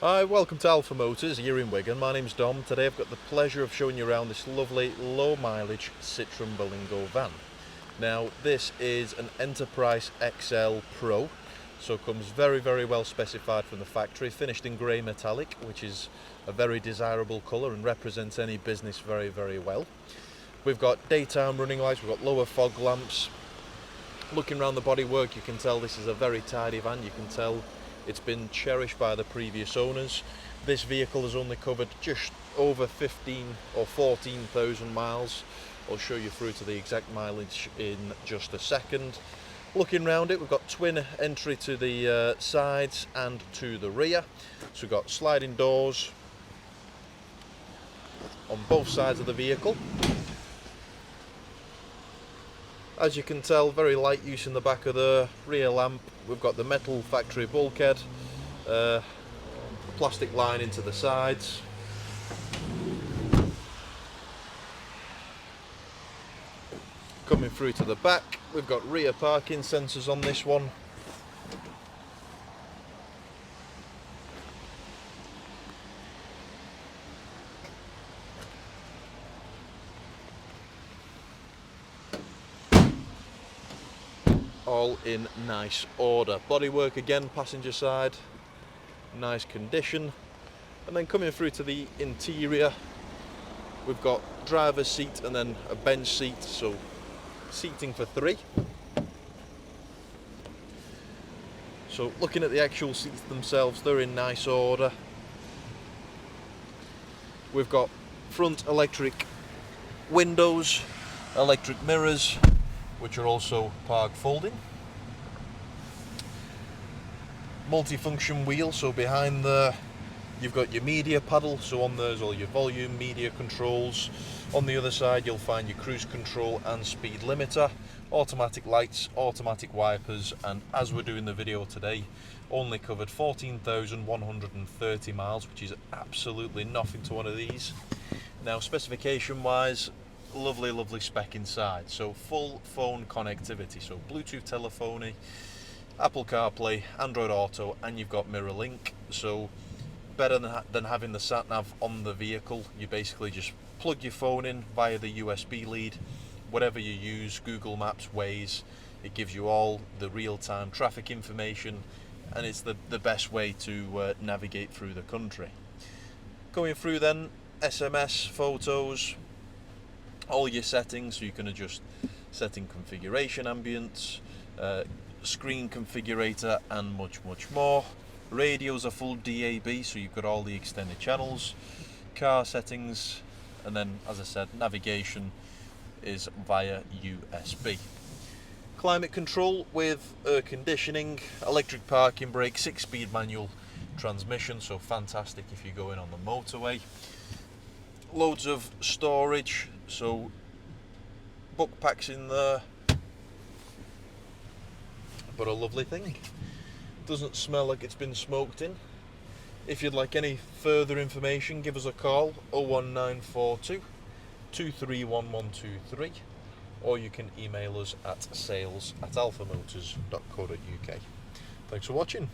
Hi, welcome to Alpha Motors here in Wigan. My name's Dom. Today I've got the pleasure of showing you around this lovely low mileage Citroen Berlingo van. Now this is an Enterprise XL Pro, so it comes very well specified from the factory, finished in grey metallic, which is a very desirable colour and represents any business very well. We've got daytime running lights, we've got lower fog lamps. Looking around the bodywork, you can tell this is a very tidy van. You can tell it's been cherished by the previous owners. This vehicle has only covered just over 15 or 14,000 miles. I'll show you through to the exact mileage in just a second. Looking around it, we've got twin entry to the sides and to the rear. So we've got sliding doors on both sides of the vehicle. As you can tell, very light use in the back of the rear lamp. We've got the metal factory bulkhead, plastic line into the sides. Coming through to the back, we've got rear parking sensors on this one. All in nice order. Bodywork again, passenger side, nice condition. And then coming through to the interior, we've got driver's seat and then a bench seat, so seating for three. So looking at the actual seats themselves, they're in nice order. We've got front electric windows, electric mirrors, which are also park folding. Multi-function wheel, so behind there you've got your media paddle, so on there's all your volume, media controls. On the other side you'll find your cruise control and speed limiter, automatic lights, automatic wipers, and as we're doing the video today, only covered 14,130 miles, which is absolutely nothing to one of these. Now specification wise, lovely spec inside. So full phone connectivity, so Bluetooth telephony, Apple CarPlay, Android Auto, and you've got mirror link. So better than having the sat nav on the vehicle. You basically just plug your phone in via the USB lead, whatever you use, Google Maps, Waze. It gives you all the real-time traffic information, and it's the best way to navigate through the country. Going through then, SMS, photos, all your settings, so you can adjust setting configuration, ambience, screen configurator, and much more. Radios are full DAB, so you've got all the extended channels. Car settings, and then as I said, navigation is via USB. Climate control with air conditioning, electric parking brake, 6-speed manual transmission, so fantastic if you're going on the motorway. Loads of storage, so book packs in there, but a lovely thing. Doesn't smell like it's been smoked in. If you'd like any further information, give us a call, 01942 231123, or you can email us at sales@alphamotors.co.uk. Thanks for watching.